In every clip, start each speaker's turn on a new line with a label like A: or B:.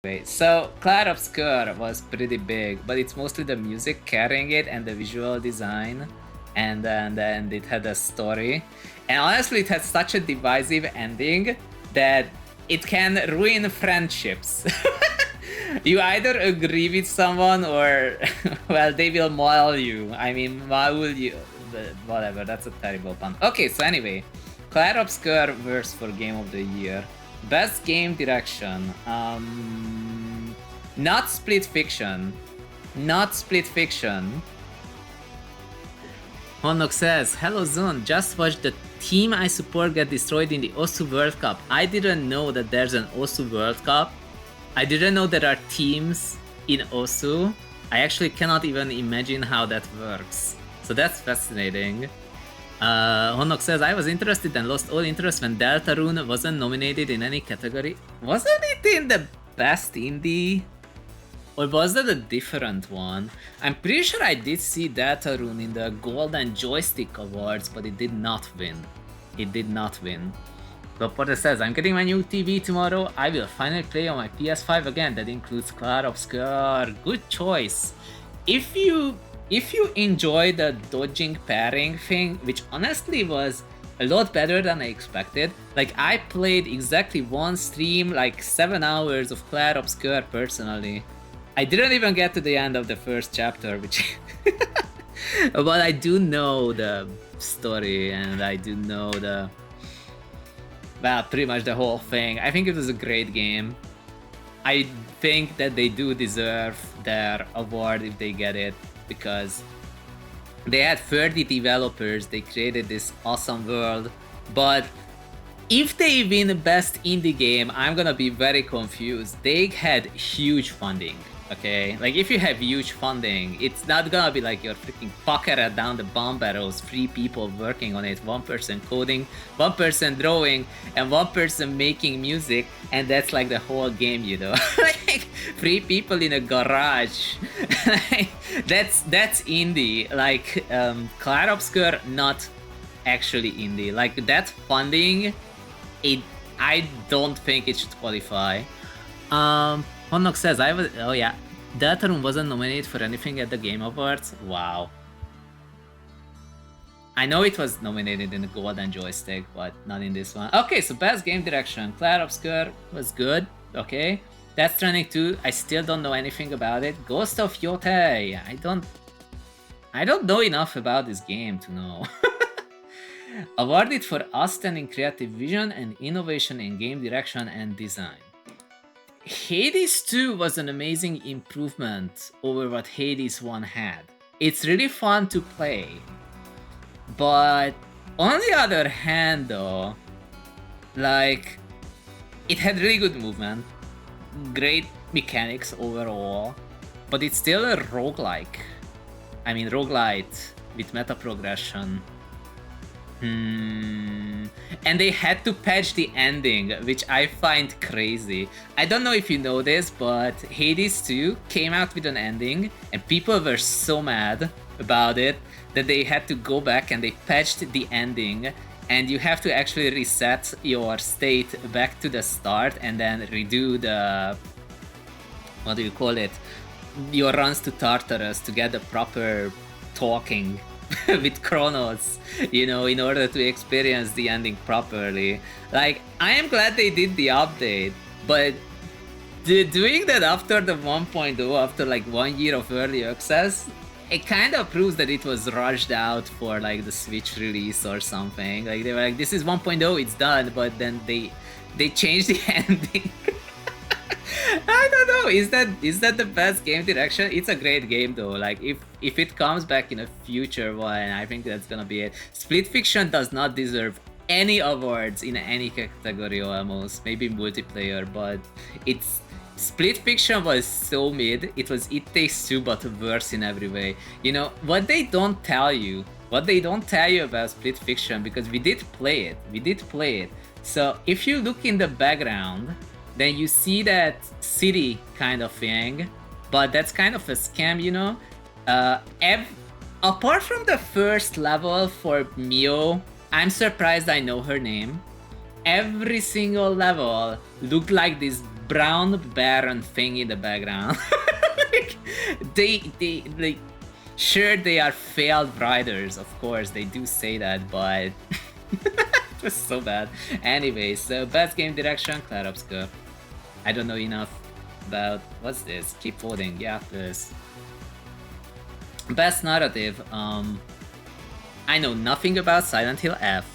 A: Anyway, so Clair Obscur was pretty big, but it's mostly the music carrying it and the visual design, and then it had a story. And honestly, it had such a divisive ending that it can ruin friendships. You either agree with someone or, well, they will maul you. I mean, why would you? Whatever, that's a terrible pun. Okay, so anyway, Clair Obscur verse for Game of the Year. Best game direction. Not Split Fiction. Not Split Fiction. Honok says, hello Zun, just watched the team I support get destroyed in the Osu World Cup. I didn't know that there's an Osu World Cup. I didn't know there are teams in Osu. I actually cannot even imagine how that works. So that's fascinating. Honok says, I was interested and lost all interest when Deltarune wasn't nominated in any category. Wasn't it in the best indie? Or was that a different one? I'm pretty sure I did see Deltarune in the Golden Joystick Awards, but it did not win. It did not win. But Porter says, I'm getting my new TV tomorrow. I will finally play on my PS5 again. That includes Clair Obscur. Good choice. If you enjoy the dodging pairing thing, which honestly was a lot better than I expected. Like, I played exactly one stream, like 7 hours of Clair Obscur personally. I didn't even get to the end of the first chapter, which... but I do know the story, and I do know the... well, pretty much the whole thing. I think it was a great game. I think that they do deserve their award if they get it, because they had 30 developers, they created this awesome world, but if they win Best Indie Game, I'm gonna be very confused. They had huge funding, okay? Like, if you have huge funding, it's not gonna be like you're freaking fucking down the bomb barrels, 3 people working on it, 1 person coding, 1 person drawing, and 1 person making music, and that's like the whole game, you know? Like, 3 people in a garage. that's indie. Like, Clair Obscur, not actually indie. Like, that funding, I don't think it should qualify. Honok says, oh yeah, Deltarune wasn't nominated for anything at the Game Awards. Wow. I know it was nominated in the Golden Joystick, but not in this one. Okay, so best game direction. Clair Obscur was good. Okay. Death Stranding 2, I still don't know anything about it. Ghost of Yotei, I don't know enough about this game to know. Awarded for outstanding creative vision and innovation in game direction and design. Hades 2 was an amazing improvement over what Hades 1 had. It's really fun to play. But on the other hand though, like, it had really good movement, great mechanics overall, but it's still a roguelike. I mean, roguelite with meta progression. And they had to patch the ending, which I find crazy. I don't know if you know this, but Hades 2 came out with an ending, and people were so mad about it that they had to go back and they patched the ending, and you have to actually reset your state back to the start and then redo the... what do you call it? Your runs to Tartarus to get the proper talking with Kronos, you know, in order to experience the ending properly. Like, I am glad they did the update, but doing that after the 1.0, after like 1 year of early access, it kind of proves that it was rushed out for like the Switch release or something. Like, they were like, this is 1.0, it's done, but then they changed the ending. I don't know, is that the best game direction? It's a great game though. Like, if it comes back in a future one, I think that's gonna be it. Split Fiction does not deserve any awards in any category almost, maybe multiplayer, but it's... Split Fiction was so mid, it Takes Two but worse in every way. You know, what they don't tell you about Split Fiction, because we did play it. So if you look in the background, then you see that city kind of thing, but that's kind of a scam, you know? Apart from the first level for Mio, I'm surprised I know her name. Every single level looked like this brown baron thing in the background. Like, they like, sure, they are failed riders, of course, they do say that, but it was so bad. Anyway, so best game direction, Klarovska. I don't know enough about what's this. Keep voting, yeah, this. Best narrative, I know nothing about Silent Hill F.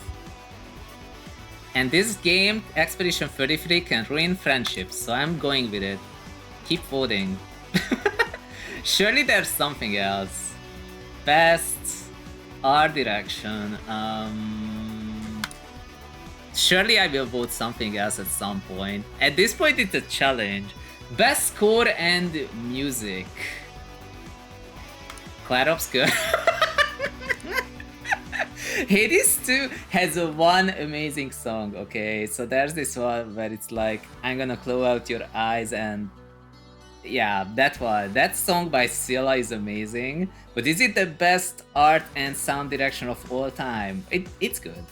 A: And this game, Expedition 33, can ruin friendships, so I'm going with it. Keep voting. Surely there's something else. Best art direction. Surely I will vote something else at some point. At this point, it's a challenge. Best score and music. Klarovska. Hades 2 has one amazing song, okay? So there's this one where it's like, I'm gonna close out your eyes, and yeah, that one. That song by Scylla is amazing. But is it the best art and sound direction of all time? It's good.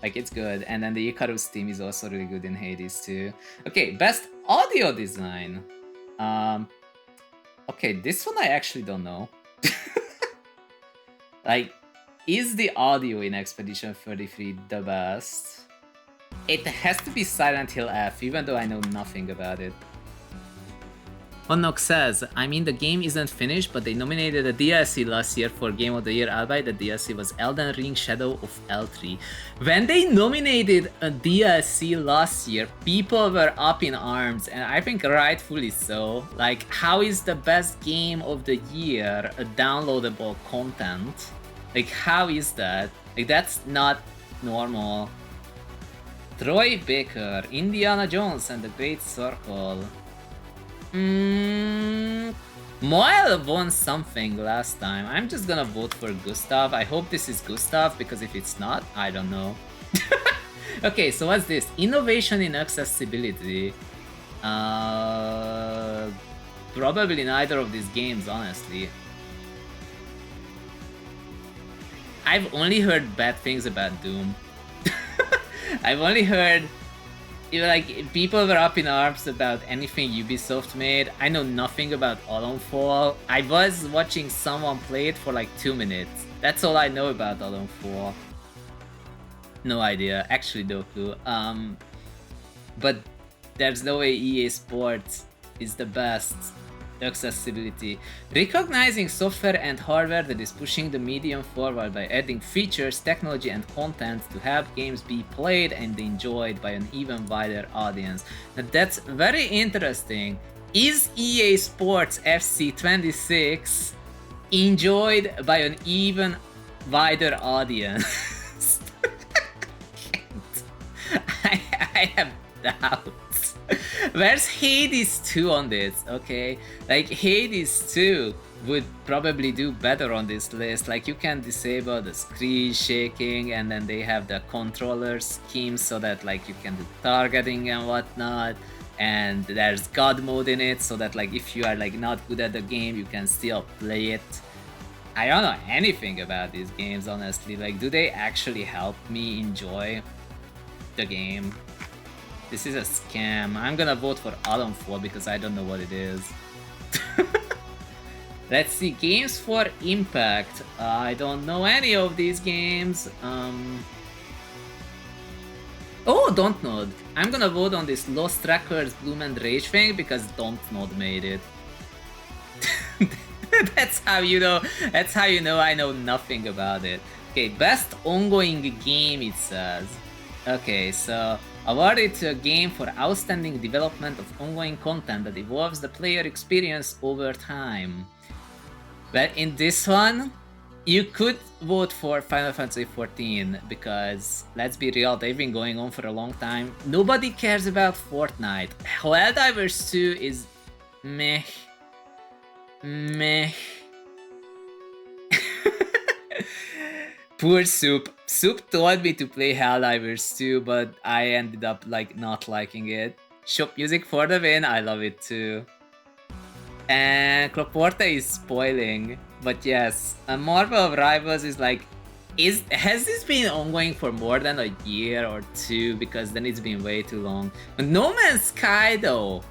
A: Like, it's good. And then the Icarus theme is also really good in Hades too. Okay, best audio design. Okay, this one I actually don't know. Like, is the audio in Expedition 33 the best? It has to be Silent Hill F, even though I know nothing about it. Honok says, I mean, the game isn't finished, but they nominated a DLC last year for Game of the Year, albeit the DLC was Elden Ring Shadow of L3. When they nominated a DLC last year, people were up in arms, and I think rightfully so. Like, how is the best game of the year a downloadable content? Like, how is that? Like, that's not normal. Troy Baker, Indiana Jones and the Great Circle. Moyle won something last time. I'm just gonna vote for Gustav. I hope this is Gustav, because if it's not, I don't know. Okay, so what's this? Innovation in accessibility. Probably neither of these games, honestly. I've only heard bad things about Doom. I've only heard, like, people were up in arms about anything Ubisoft made. I know nothing about Fall. I was watching someone play it for like 2 minutes. That's all I know about Fall. No idea, actually no clue. But there's no way EA Sports is the best accessibility. Recognizing software and hardware that is pushing the medium forward by adding features, technology and content to help games be played and enjoyed by an even wider audience. Now, that's very interesting. Is EA Sports FC 26 enjoyed by an even wider audience? I have doubts. Where's Hades 2 on this? Okay, like, Hades 2 would probably do better on this list. Like, you can disable the screen shaking, and then they have the controller scheme so that, like, you can do targeting and whatnot. And there's God mode in it, so that, like, if you are, like, not good at the game, you can still play it. I don't know anything about these games, honestly. Like, do they actually help me enjoy the game? This is a scam. I'm gonna vote for Fall because I don't know what it is. Let's see, games for Impact. I don't know any of these games. Oh, Dontnod. I'm gonna vote on this Lost Records Bloom and Rage thing because Dontnod made it. That's how you know. That's how you know I know nothing about it. Okay, best ongoing game, it says. Okay, so awarded to a game for outstanding development of ongoing content that evolves the player experience over time. Well, in this one, you could vote for Final Fantasy XIV because, let's be real, they've been going on for a long time. Nobody cares about Fortnite. Helldivers 2 is meh. Meh. Poor Soup. Soup told me to play Helldivers 2, but I ended up, like, not liking it. Shop music for the win, I love it too. And Cloporta is spoiling, but yes, Marvel of Rivals is like, has this been ongoing for more than a year or two? Because then it's been way too long. But No Man's Sky though,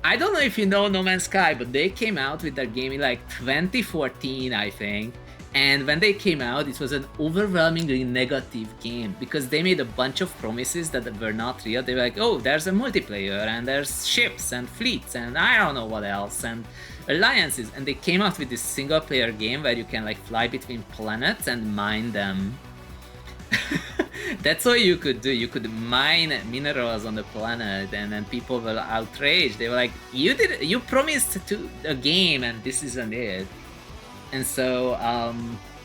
A: I don't know if you know No Man's Sky, but they came out with their game in like 2014, I think. And when they came out, it was an overwhelmingly negative game because they made a bunch of promises that were not real. They were like, oh, there's a multiplayer and there's ships and fleets and I don't know what else and alliances. And they came out with this single player game where you can like fly between planets and mine them. That's all you could do. You could mine minerals on the planet, and then people were outraged. They were like, you promised to a game and this isn't it. And so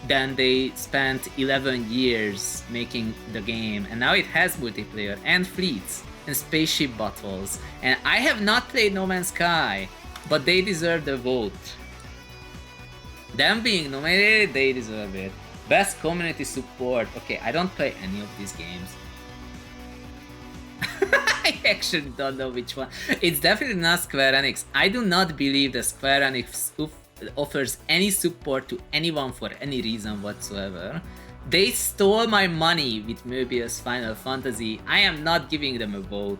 A: then they spent 11 years making the game, and now it has multiplayer and fleets and spaceship battles. And I have not played No Man's Sky, but they deserve the vote. Them being nominated, they deserve it. Best community support. Okay, I don't play any of these games. I actually don't know which one. It's definitely not Square Enix. I do not believe that Square Enix offers any support to anyone for any reason whatsoever. They stole my money with Mobius Final Fantasy. I am not giving them a vote.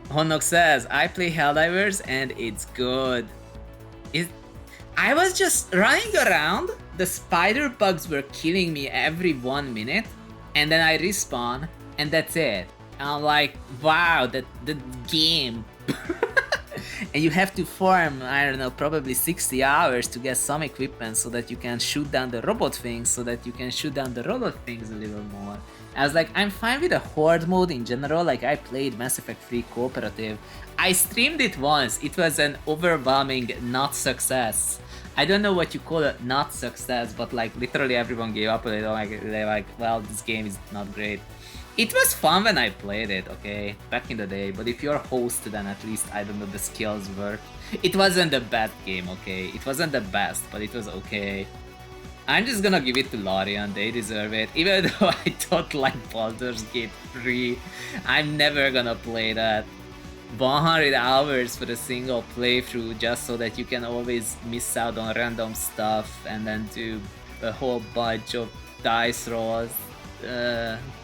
A: Honok says, I play Helldivers and it's good. I was just running around, the spider bugs were killing me every 1 minute, and then I respawn, and that's it. And I'm like, wow, the game. And you have to farm, I don't know, probably 60 hours to get some equipment so that you can shoot down the robot things, so that you can shoot down the robot things a little more. I was like, I'm fine with the horde mode in general. Like, I played Mass Effect 3 cooperative. I streamed it once. It was an overwhelming not success. I don't know what you call it, not success, but like literally everyone gave up on it. They're like, well, this game is not great. It was fun when I played it, okay, back in the day, but if you're a host, then at least, I don't know, the skills work. It wasn't the best game, okay? It wasn't the best, but it was okay. I'm just gonna give it to Larian, they deserve it. Even though I don't like Baldur's Gate 3, I'm never gonna play that. 100 hours for a single playthrough just so that you can always miss out on random stuff and then do a whole bunch of dice rolls.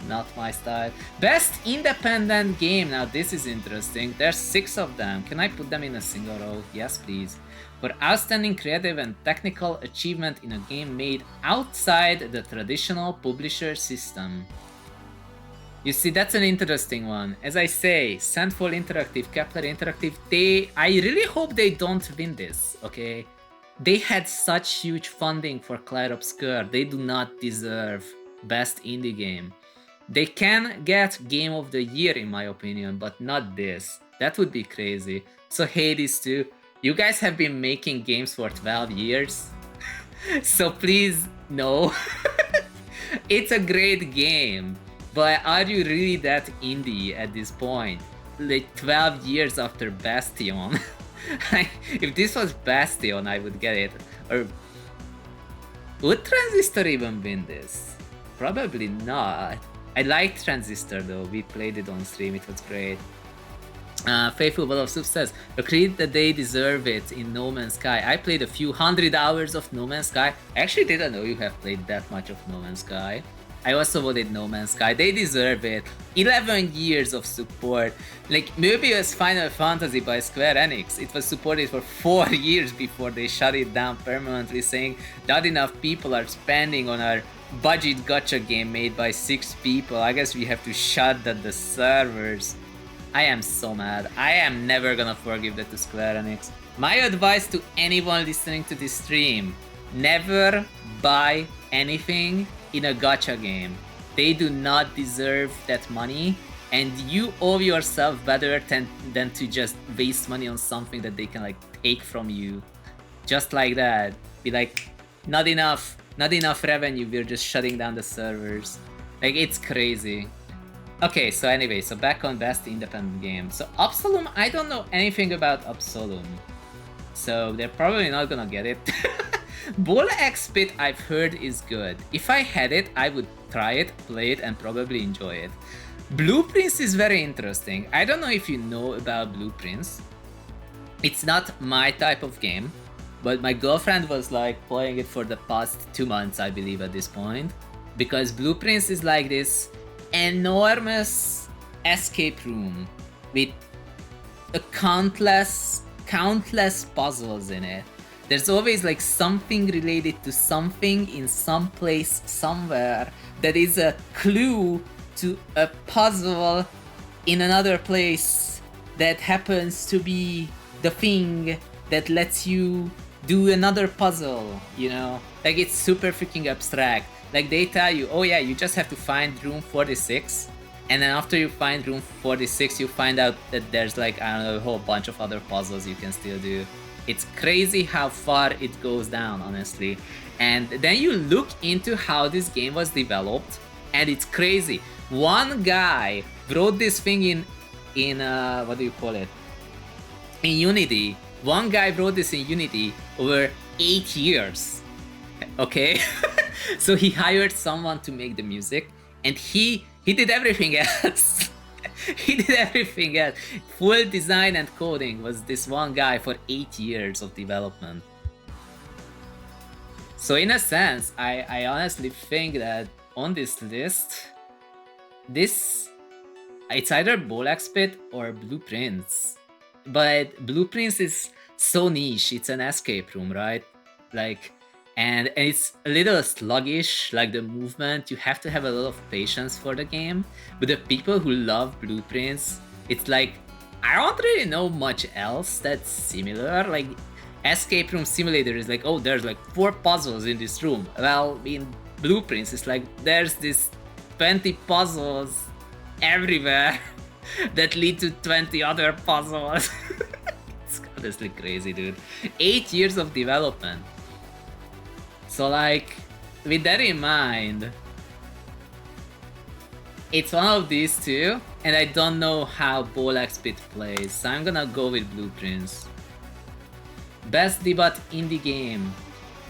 A: Not my style. Best independent game. Now this is interesting. There's 6 of them. Can I put them in a single row? Yes, please. For outstanding creative and technical achievement in a game made outside the traditional publisher system. You see, that's an interesting one. As I say, Sandfall Interactive, Kepler Interactive, I really hope they don't win this, okay? They had such huge funding for Clair Obscur. They do not deserve Best Indie Game. They can get Game of the Year in my opinion, but not this. That would be crazy. So Hades 2, you guys have been making games for 12 years. So please, no. It's a great game. But are you really that indie at this point? Like 12 years after Bastion. If this was Bastion, I would get it. Or would Transistor even win this? Probably not. I liked Transistor though. We played it on stream. It was great. Faithful Ball of Soup says, agree that they deserve it in No Man's Sky. I played a few 100 hours of No Man's Sky. I actually didn't know you have played that much of No Man's Sky. I also voted No Man's Sky. They deserve it. 11 years of support. Like, Mobius Final Fantasy by Square Enix. It was supported for 4 years before they shut it down permanently, saying not enough people are spending on our budget gacha game made by 6 people. I guess we have to shut down the servers. I am so mad. I am never gonna forgive that to Square Enix. My advice to anyone listening to this stream, never buy anything in a gacha game. They do not deserve that money, and you owe yourself better than to just waste money on something that they can like take from you. Just like that. Be like, not enough revenue, we're just shutting down the servers. Like, it's crazy. Okay, so anyway, so back on best independent game. So Absolum, I don't know anything about Absolum. So they're probably not gonna get it. Bull X Pit I've heard is good. If I had it, I would try it, play it, and probably enjoy it. Blueprints is very interesting. I don't know if you know about Blueprints. It's not my type of game, but my girlfriend was like playing it for the past 2 months, I believe, at this point. Because Blueprints is like this enormous escape room with a countless puzzles in it. There's always like something related to something in some place somewhere that is a clue to a puzzle in another place that happens to be the thing that lets you do another puzzle, you know? Like, it's super freaking abstract. Like, they tell you, oh yeah, you just have to find room 46, and then after you find room 46, you find out that there's like, I don't know, a whole bunch of other puzzles you can still do. It's crazy how far it goes down, honestly. And then you look into how this game was developed, and it's crazy. One guy wrote this thing in what do you call it? In Unity. One guy wrote this in Unity over 8 years. Okay? So he hired someone to make the music, and he did everything else. He did everything else. Full design and coding was this one guy for 8 years of development. So in a sense, I honestly think that on this list, it's either Bolex Pit or Blueprints. But Blueprints is so niche. It's an escape room, right? Like, and it's a little sluggish, like the movement. You have to have a lot of patience for the game. But the people who love Blueprints, it's like, I don't really know much else that's similar. Like, Escape Room Simulator is like, oh, there's like 4 puzzles in this room. Well, in Blueprints, it's like, there's this 20 puzzles everywhere that lead to 20 other puzzles. It's honestly crazy, dude. 8 years of development. So like, with that in mind, it's one of these two, and I don't know how Bolex Pit plays, so I'm gonna go with Blueprints. Best debut indie game.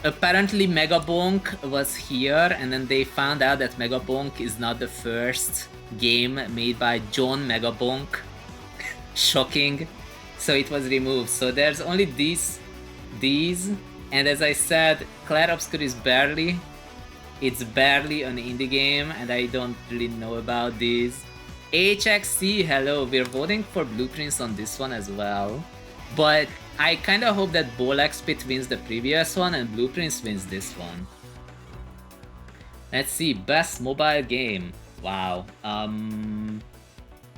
A: Apparently Megabonk was here, and then they found out that Megabonk is not the first game made by John Megabonk. Shocking. So it was removed. So there's only these, and as I said, Clair Obscur is barely. It's barely an indie game, and I don't really know about these. HXC, hello, we're voting for Blueprints on this one as well. But I kinda hope that Bolex Pit wins the previous one and Blueprints wins this one. Let's see, best mobile game. Wow.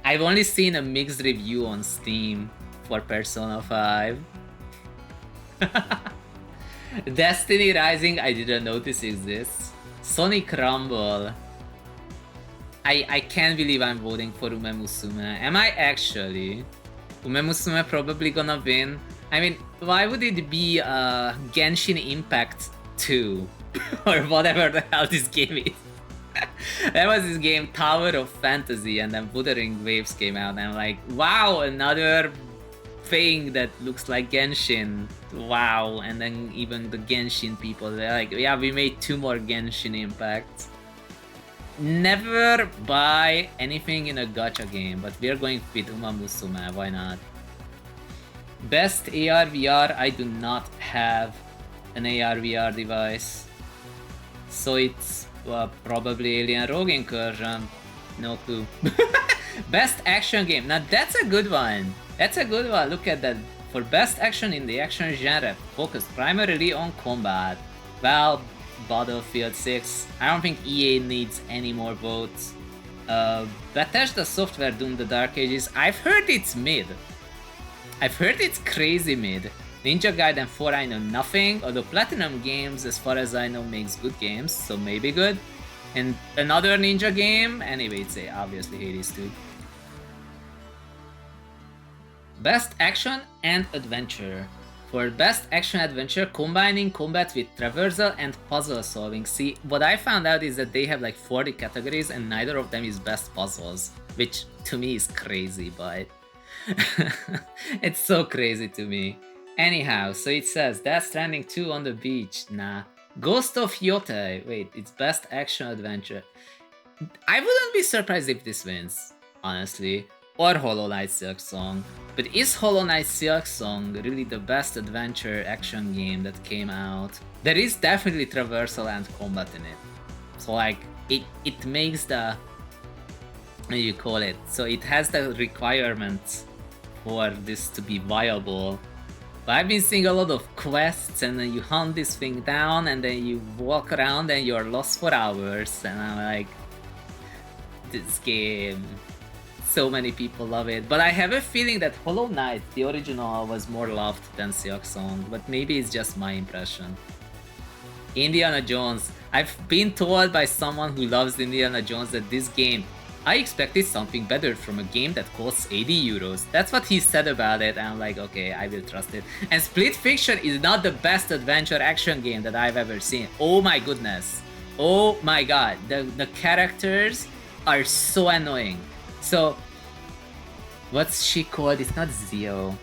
A: I've only seen a mixed review on Steam for Persona 5. Destiny Rising, I didn't notice exists. Sonic Rumble. I can't believe I'm voting for Ume Musume. Am I actually? Ume Musume probably gonna win. I mean, why would it be Genshin Impact 2? Or whatever the hell this game is. That was this game, Tower of Fantasy, and then Wuthering Waves came out, and I'm like, wow, another thing that looks like Genshin. Wow, and then even the Genshin people, they're like, yeah, we made 2 more Genshin Impacts. Never buy anything in a gacha game, but we're going with Uma Musume, why not? Best AR VR, I do not have an AR VR device. So it's probably Alien Rogue Incursion. No clue. Best action game. Now that's a good one. That's a good one. Look at that. For best action in the action genre, focused primarily on combat. Well, Battlefield 6. I don't think EA needs any more votes. Bethesda Software Doom: The Dark Ages. I've heard it's mid. I've heard it's crazy mid. Ninja Gaiden 4, I know nothing, although Platinum Games, as far as I know, makes good games, so maybe good. And another Ninja game, anyway, it's obviously Hades 2. Best Action and Adventure. For Best Action Adventure, combining combat with traversal and puzzle solving. See, what I found out is that they have like 40 categories and neither of them is best puzzles, which to me is crazy, but it's so crazy to me. Anyhow, so it says Death Stranding 2 on the beach. Nah. Ghost of Yotei. Wait, it's Best Action Adventure. I wouldn't be surprised if this wins, honestly. Or Hollow Knight Silksong. But is Hollow Knight Silksong really the best adventure action game that came out? There is definitely traversal and combat in it. So like, it makes the you call it. So it has the requirements for this to be viable. But I've been seeing a lot of quests, and then you hunt this thing down, and then you walk around, and you're lost for hours. And I'm like, this game, so many people love it. But I have a feeling that Hollow Knight, the original, was more loved than zhunGamer. But maybe it's just my impression. Indiana Jones. I've been told by someone who loves Indiana Jones that this game, I expected something better from a game that costs 80 euros. That's what he said about it, and I'm like, okay, I will trust it. And Split Fiction is not the best adventure action game that I've ever seen. Oh my goodness. Oh my god. The characters are so annoying. So, what's she called? It's not Zio.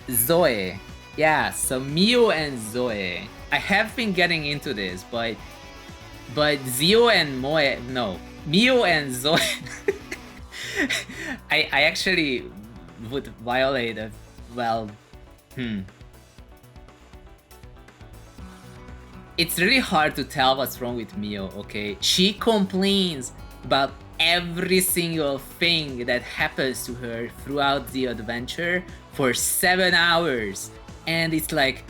A: Zoe. Yeah, so Mio and Zoe. I have been getting into this, but Zio and Moe, no, Mio and Zoe. I actually would violate a, well, It's really hard to tell what's wrong with Mio, okay? She complains about every single thing that happens to her throughout the adventure for 7 hours. And it's like,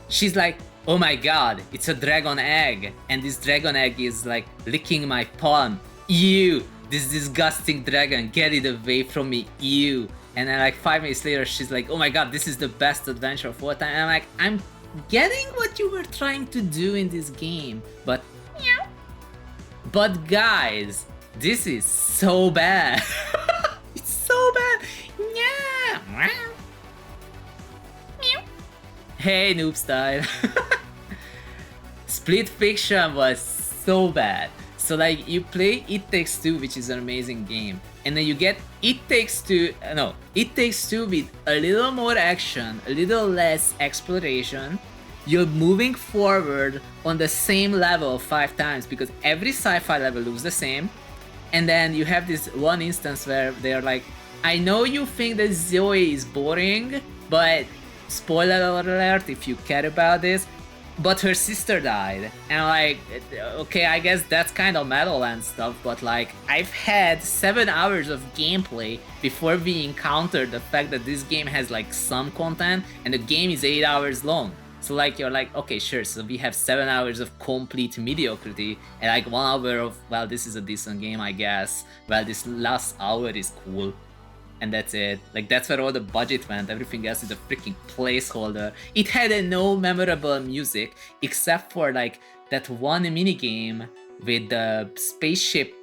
A: she's like, oh my god, it's a dragon egg, and this dragon egg is like licking my palm. Ew, this disgusting dragon, get it away from me, ew. And then like 5 minutes later, she's like, oh my god, this is the best adventure of all time. And I'm like, I'm getting what you were trying to do in this game, but guys, this is so bad. It's so bad. Hey, noob style. Split Fiction was so bad. So like you play It Takes Two, which is an amazing game, and then you get It Takes Two with a little more action, a little less exploration. You're moving forward on the same level 5 times because every sci-fi level looks the same. And then you have this one instance where they're like, I know you think that Zoe is boring, but spoiler alert if you care about this, but her sister died. And like, okay, I guess that's kind of metal and stuff, but like, I've had 7 hours of gameplay before we encountered the fact that this game has like some content, and the game is 8 hours long. So like, you're like, okay, sure, so we have 7 hours of complete mediocrity, and like 1 hour of, well, this is a decent game, I guess. Well, this last hour is cool. And that's it. Like, that's where all the budget went. Everything else is a freaking placeholder. It had no memorable music, except for like that one minigame with the spaceship,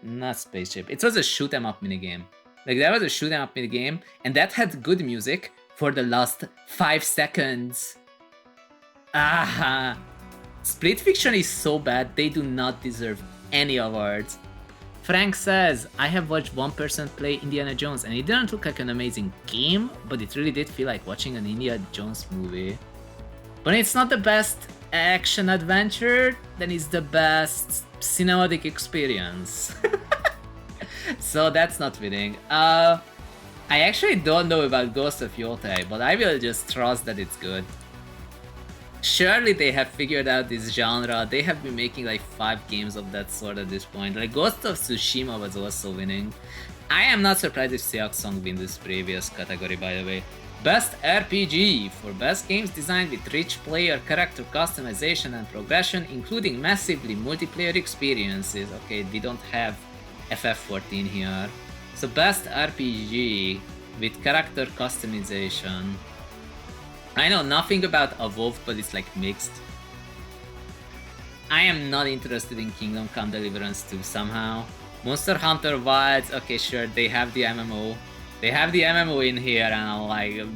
A: not spaceship, it was a shoot 'em up minigame. Like, that was a shoot 'em up minigame, and that had good music for the last 5 seconds. Split Fiction is so bad, they do not deserve any awards. Frank says, I have watched one person play Indiana Jones, and it didn't look like an amazing game, but it really did feel like watching an Indiana Jones movie. But it's not the best action adventure, then it's the best cinematic experience. So that's not winning. I actually don't know about Ghost of Yotei, but I will just trust that it's good. Surely they have figured out this genre. They have been making like 5 games of that sort at this point. Like, Ghost of Tsushima was also winning. I am not surprised if zhunGamer win this previous category, by the way. Best RPG for best games designed with rich player character customization and progression, including massively multiplayer experiences. Okay, we don't have FF14 here. So best RPG with character customization. I know nothing about Evolved, but it's like mixed. I am not interested in Kingdom Come Deliverance 2 somehow. Monster Hunter Wilds, okay, sure, they have the MMO. They have the MMO in here, and I'm like,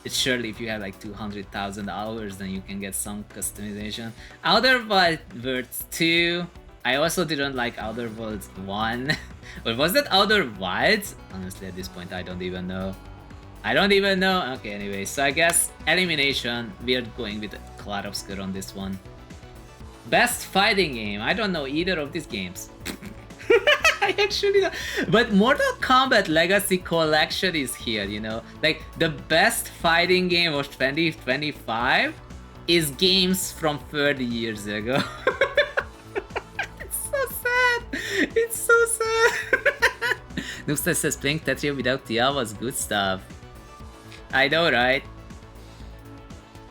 A: surely if you have like 200,000 hours, then you can get some customization. Outer Worlds 2, I also didn't like Outer Worlds 1. Or was that Outer Wilds? Honestly, at this point, I don't even know. Okay, anyway, so I guess elimination, we are going with Clarobscur on this one. Best fighting game, I don't know either of these games. I actually don't. But Mortal Kombat Legacy Collection is here, you know? Like, the best fighting game of 2025 is games from 30 years ago. It's so sad. It's so sad. Noobstar says playing Tetris without Tia was good stuff. I know, right?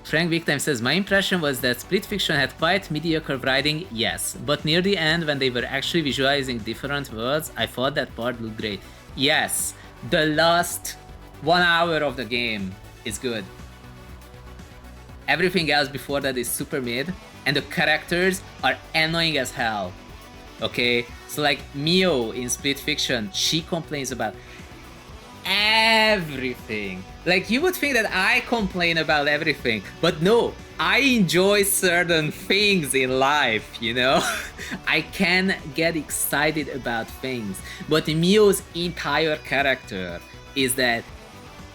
A: Frank Big Time says, my impression was that Split Fiction had quite mediocre writing, yes, but near the end when they were actually visualizing different worlds, I thought that part looked great. Yes, the last 1 hour of the game is good. Everything else before that is super mid, and the characters are annoying as hell. Okay, so like Mio in Split Fiction, she complains about everything. Like, you would think that I complain about everything, but no, I enjoy certain things in life, you know? I can get excited about things, but Mio's entire character is that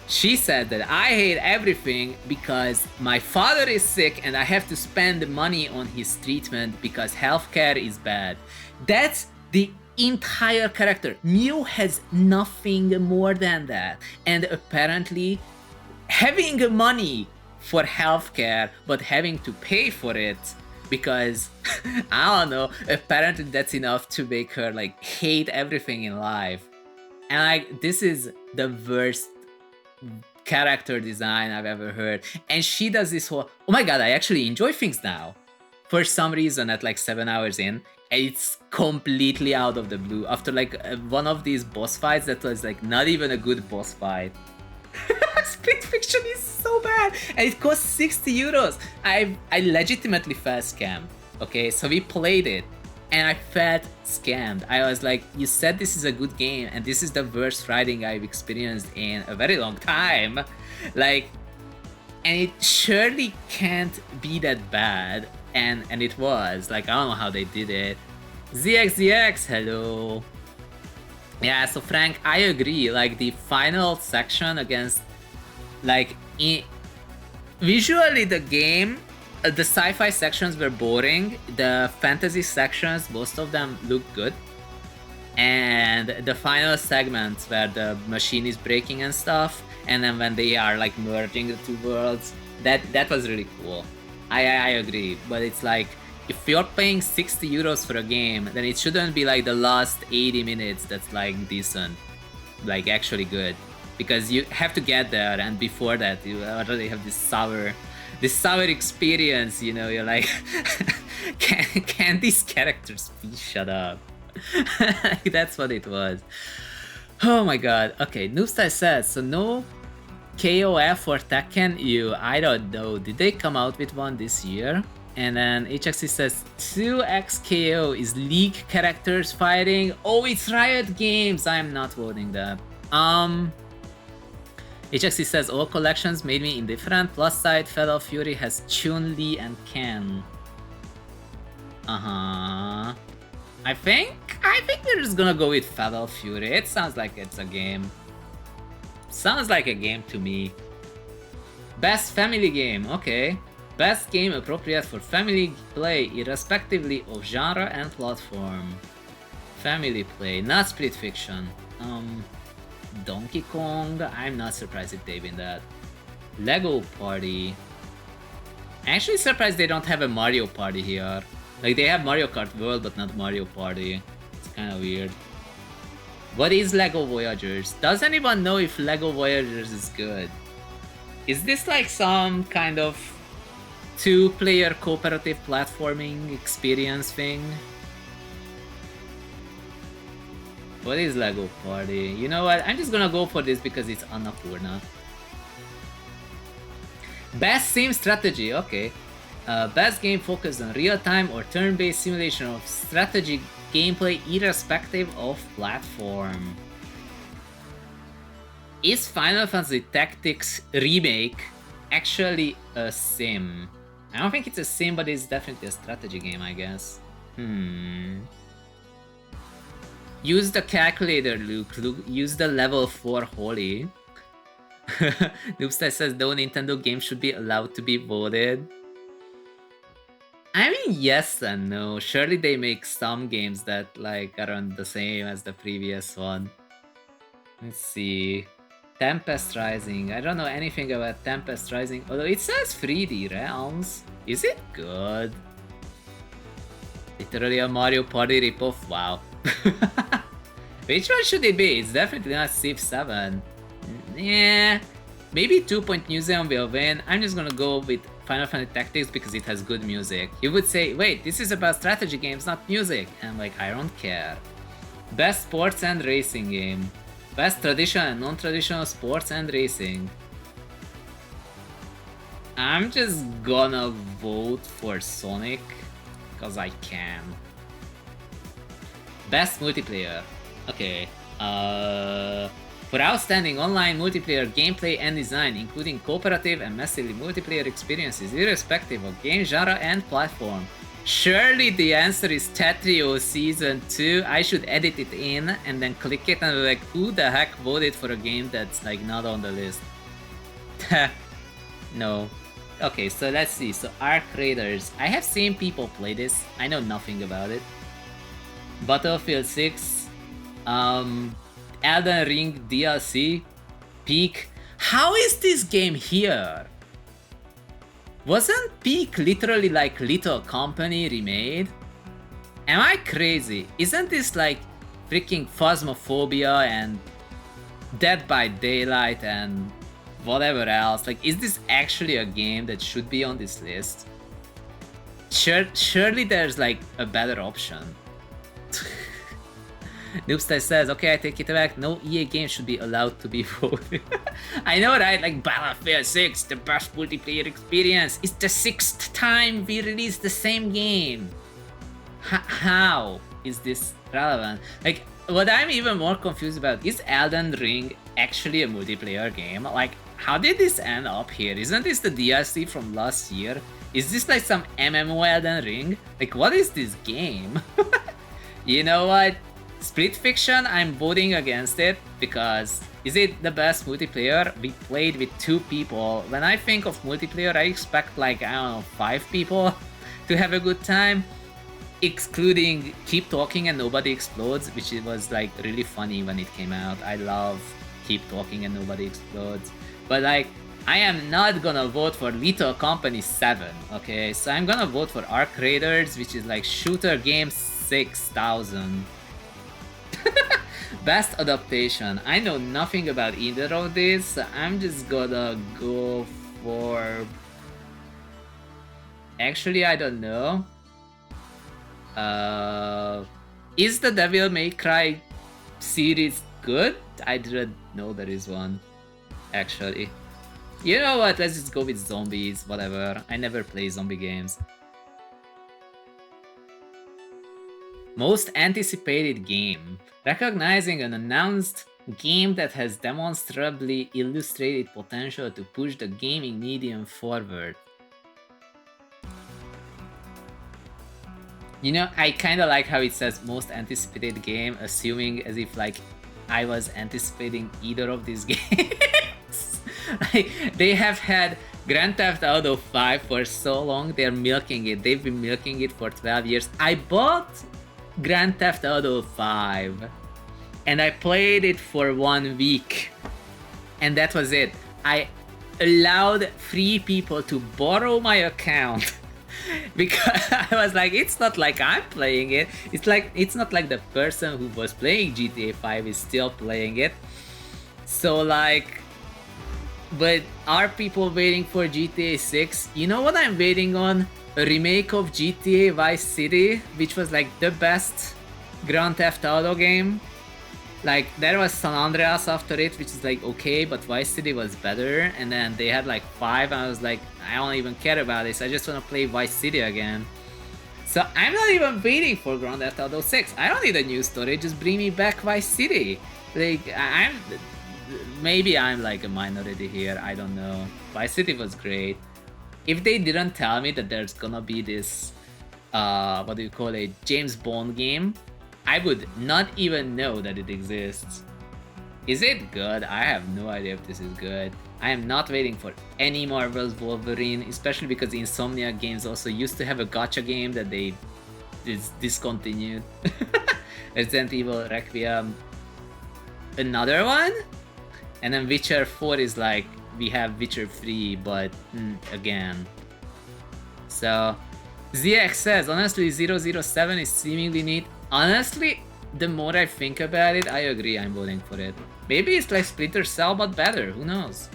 A: she said that I hate everything because my father is sick and I have to spend money on his treatment because healthcare is bad. That's the entire character. Mio has nothing more than that. And apparently, having money for healthcare but having to pay for it because, I don't know, apparently that's enough to make her like hate everything in life. And like, this is the worst character design I've ever heard. And she does this whole, oh my god, I actually enjoy things now. For some reason at like 7 hours in, it's completely out of the blue after like one of these boss fights that was like not even a good boss fight. Split Fiction is so bad and it costs 60 euros. I legitimately felt scammed. Okay, so we played it and I felt scammed. I was like, you said this is a good game and this is the worst writing I've experienced in a very long time. Like, and it surely can't be that bad. And it was. Like, I don't know how they did it. ZXZX, hello. Yeah, so Frank, I agree. Like, the final section against... Like, visually the game, the sci-fi sections were boring. The fantasy sections, most of them look good. And the final segments where the machine is breaking and stuff, and then when they are like merging the two worlds, that was really cool. I agree, but it's like, if you're paying 60 euros for a game, then it shouldn't be like the last 80 minutes that's like decent, like actually good, because you have to get there, and before that you already have this sour experience, you know. You're like, can these characters please shut up? That's what it was. Oh my god. Okay, Noobstar says, so no KOF for Tekken U. I don't know. Did they come out with one this year? And then HXC says 2XKO is League characters fighting. Oh, it's Riot Games. I'm not voting that. HXC says all collections made me indifferent. Plus side, Fatal Fury has Chun-Li and Ken. I think they're just gonna go with Fatal Fury. It sounds like it's a game. Sounds like a game to me. Best family game, okay. Best game appropriate for family play, irrespectively of genre and platform. Family play, not Split Fiction. Donkey Kong, I'm not surprised if they win that. Lego Party. I'm actually surprised they don't have a Mario Party here. Like, they have Mario Kart World, but not Mario Party. It's kind of weird. What is Lego Voyagers? Does anyone know if Lego Voyagers is good? Is this like some kind of two-player cooperative platforming experience thing? What is Lego Party? You know what? I'm just gonna go for this because it's Annapurna. Best sim strategy, okay. Best game focused on real-time or turn-based simulation of strategy gameplay irrespective of platform. Is Final Fantasy Tactics Remake actually a sim? I don't think it's a sim, but it's definitely a strategy game, I guess. Use the calculator, Luke. Use the level 4 Holy. Noobstar says no Nintendo game should be allowed to be voted. I mean, yes and no. Surely they make some games that like aren't the same as the previous one. Let's see. Tempest Rising. I don't know anything about Tempest Rising, although it says 3D Realms. Is it good? Literally a Mario Party ripoff? Wow. Which one should it be? It's definitely not Civ 7. Yeah, maybe 2 Point Museum will win. I'm just gonna go with Final Fantasy Tactics because it has good music. You would say, wait, this is about strategy games, not music. And I'm like, I don't care. Best sports and racing game. Best traditional and non-traditional sports and racing. I'm just gonna vote for Sonic because I can. Best multiplayer. Okay. For outstanding online multiplayer gameplay and design, including cooperative and massively multiplayer experiences, irrespective of game genre and platform. Surely the answer is Tetrio Season 2. I should edit it in and then click it and be like, who the heck voted for a game that's like not on the list? No. Okay, so let's see. So Arc Raiders. I have seen people play this. I know nothing about it. Battlefield 6. Elden Ring DLC. Peak. How is this game here? Wasn't Peak literally like Little Company remade? Am I crazy? Isn't this like freaking Phasmophobia and Dead by Daylight and whatever else? Like, is this actually a game that should be on this list? Surely there's like a better option. Noobstyle says, okay, I take it back. No EA game should be allowed to be voted. I know, right? Like Battlefield 6, the best multiplayer experience. It's the 6th time we released the same game. How is this relevant? Like, what I'm even more confused about is Elden Ring actually a multiplayer game? Like, how did this end up here? Isn't this the DLC from last year? Is this like some MMO Elden Ring? Like, what is this game? You know what? Split Fiction, I'm voting against it because is it the best multiplayer? We played with 2 people. When I think of multiplayer, I expect like, I don't know, 5 people to have a good time. Excluding Keep Talking and Nobody Explodes, which was like really funny when it came out. I love Keep Talking and Nobody Explodes. But like, I am not gonna vote for Little Company 7, okay? So I'm gonna vote for Arc Raiders, which is like Shooter Game 6000. Best adaptation. I know nothing about either of these, so I'm just gonna go for... Actually, I don't know. Is the Devil May Cry series good? I didn't know there is one, actually. You know what, let's just go with zombies, whatever. I never play zombie games. Most anticipated game. Recognizing an announced game that has demonstrably illustrated potential to push the gaming medium forward. You know, I kinda like how it says most anticipated game, assuming as if like I was anticipating either of these games. Like, they have had Grand Theft Auto 5 for so long, they're milking it. They've been milking it for 12 years. I bought Grand Theft Auto 5 and I played it for 1 week and that was it. I allowed 3 people to borrow my account because I was like, it's not like I'm playing it. It's not like the person who was playing GTA 5 is still playing it. So like, but are people waiting for GTA 6? You know what I'm waiting on? A remake of GTA Vice City, which was like the best Grand Theft Auto game. Like, there was San Andreas after it, which is like okay, but Vice City was better. And then they had like 5, and I was like, I don't even care about this. I just want to play Vice City again. So I'm not even waiting for Grand Theft Auto 6. I don't need a new story. Just bring me back Vice City. Like, maybe I'm like a minority here. I don't know. Vice City was great. If they didn't tell me that there's gonna be this, what do you call it, James Bond game, I would not even know that it exists. Is it good? I have no idea if this is good. I am not waiting for any Marvel's Wolverine, especially because Insomniac Games also used to have a gacha game that they discontinued. Resident Evil Requiem. Another one? And then Witcher 4 is like, we have Witcher 3, but again. So, ZX says, honestly 007 is seemingly neat. Honestly, the more I think about it, I agree I'm voting for it. Maybe it's like Splinter Cell, but better, who knows?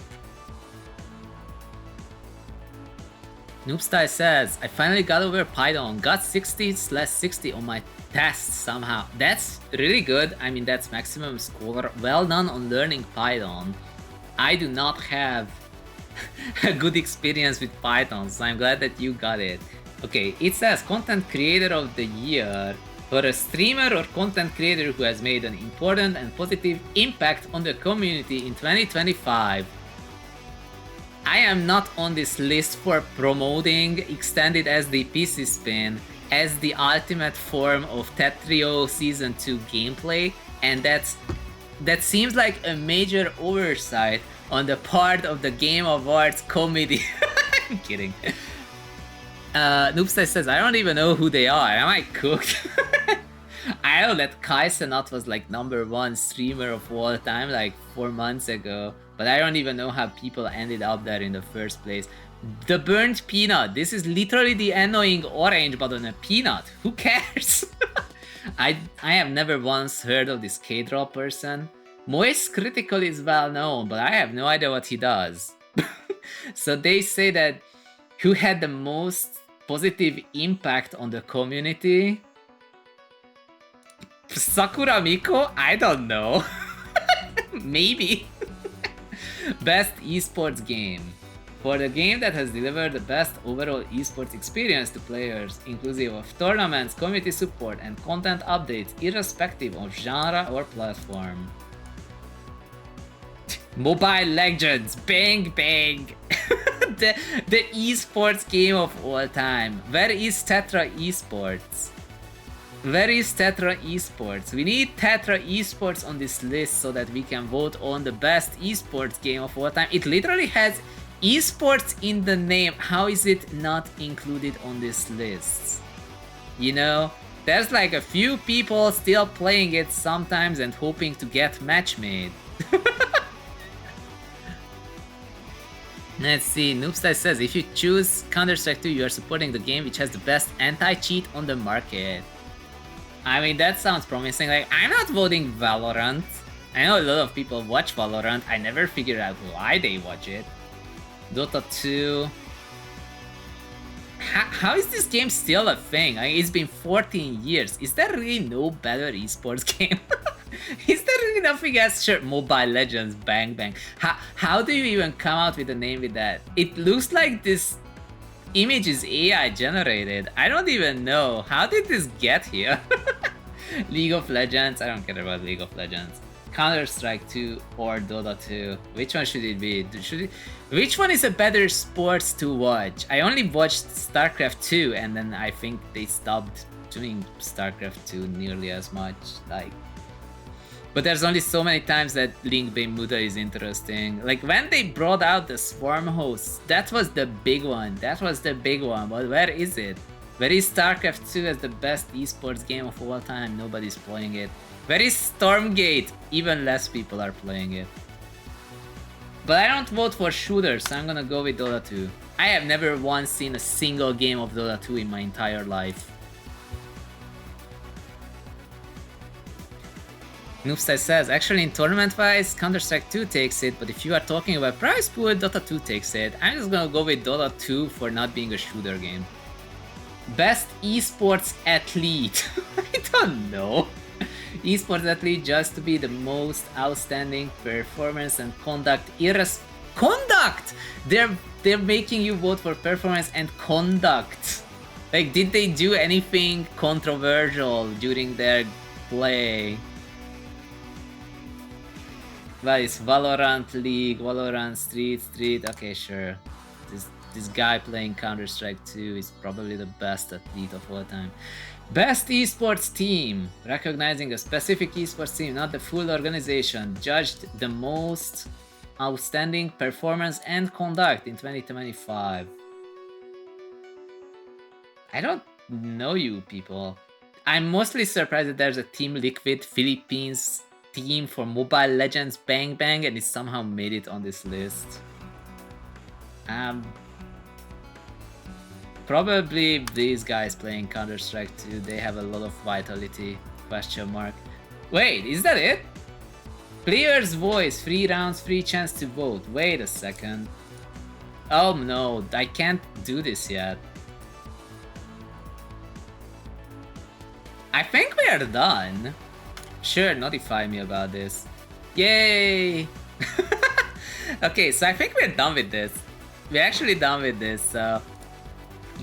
A: Noobstyle says, I finally got over Python, got 60/60 on my test somehow. That's really good. I mean, that's maximum score. Well done on learning Python. I do not have a good experience with Python, so I'm glad that you got it. Okay, it says Content Creator of the Year for a streamer or content creator who has made an important and positive impact on the community in 2025. I am not on this list for promoting Extended SD PC Spin as the ultimate form of Tetrio Season 2 gameplay, and that seems like a major oversight on the part of the Game Awards committee. I'm kidding. Noobstyle says, I don't even know who they are. Am I cooked? I know that Kai Cenat was like #1 streamer of all time like 4 months ago, but I don't even know how people ended up there in the first place. The burnt peanut. This is literally the annoying orange but on a peanut. Who cares? I have never once heard of this K-Drop person. Moist Critical is well known, but I have no idea what he does. So they say that who had the most positive impact on the community? Sakura Miko? I don't know. Maybe. Best esports game. For the game that has delivered the best overall esports experience to players, inclusive of tournaments, community support, and content updates, irrespective of genre or platform. Mobile Legends, bang bang. the esports game of all time. Where is Tetra Esports? Where is Tetra Esports? We need Tetra Esports on this list so that we can vote on the best esports game of all time. It literally has esports in the name. How is it not included on this list? You know, there's like a few people still playing it sometimes and hoping to get match made. Let's see, Noobstyle says, if you choose Counter-Strike 2, you are supporting the game which has the best anti-cheat on the market. I mean, that sounds promising. Like, I'm not voting Valorant. I know a lot of people watch Valorant. I never figured out why they watch it. Dota 2. How is this game still a thing? I mean, it's been 14 years. Is there really no better esports game? Is there really nothing else? Sure, Mobile Legends, bang bang. How do you even come out with a name with that? It looks like this image is AI generated. I don't even know. How did this get here? League of Legends. I don't care about League of Legends. Counter-Strike 2 or Dota 2. Which one should it be? Which one is a better sports to watch? I only watched StarCraft 2 and then I think they stopped doing StarCraft 2 nearly as much. Like, but there's only so many times that Link Muda is interesting. Like when they brought out the Swarm hosts, that was the big one. That was the big one. But where is it? Where is StarCraft 2 as the best esports game of all time? Nobody's playing it. Where is Stormgate? Even less people are playing it. But I don't vote for shooters, so I'm gonna go with Dota 2. I have never once seen a single game of Dota 2 in my entire life. Noobstyle says, actually in tournament-wise, Counter-Strike 2 takes it, but if you are talking about prize pool, Dota 2 takes it. I'm just gonna go with Dota 2 for not being a shooter game. Best esports athlete. I don't know. Esports athlete just to be the most outstanding performance and conduct. Conduct! They're making you vote for performance and conduct. Like, did they do anything controversial during their play? Well, it's Valorant League, Valorant Street. Okay, sure. This guy playing Counter-Strike 2 is probably the best athlete of all time. Best esports team. Recognizing a specific esports team, not the full organization. Judged the most outstanding performance and conduct in 2025. I don't know you people. I'm mostly surprised that there's a Team Liquid Philippines team for Mobile Legends Bang Bang and it somehow made it on this list. Probably these guys playing Counter-Strike 2, they have a lot of vitality, question mark. Wait, is that it? Player's voice, 3 rounds, 3 chance to vote. Wait a second. Oh no, I can't do this yet. I think we are done. Sure, notify me about this. Yay! Okay, so I think we're done with this. We're actually done with this.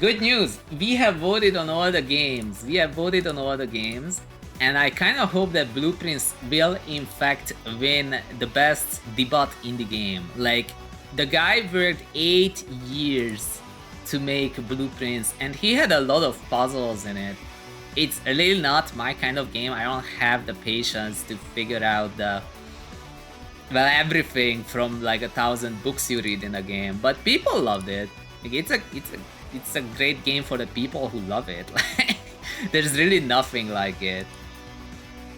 A: Good news, we have voted on all the games. And I kind of hope that Blueprints will in fact win the best debut in the game. Like, the guy worked 8 years to make Blueprints and he had a lot of puzzles in it. It's really not my kind of game. I don't have the patience to figure out everything from like 1,000 books you read in a game. But people loved it. Like, it's a great game for the people who love it. There's really nothing like it.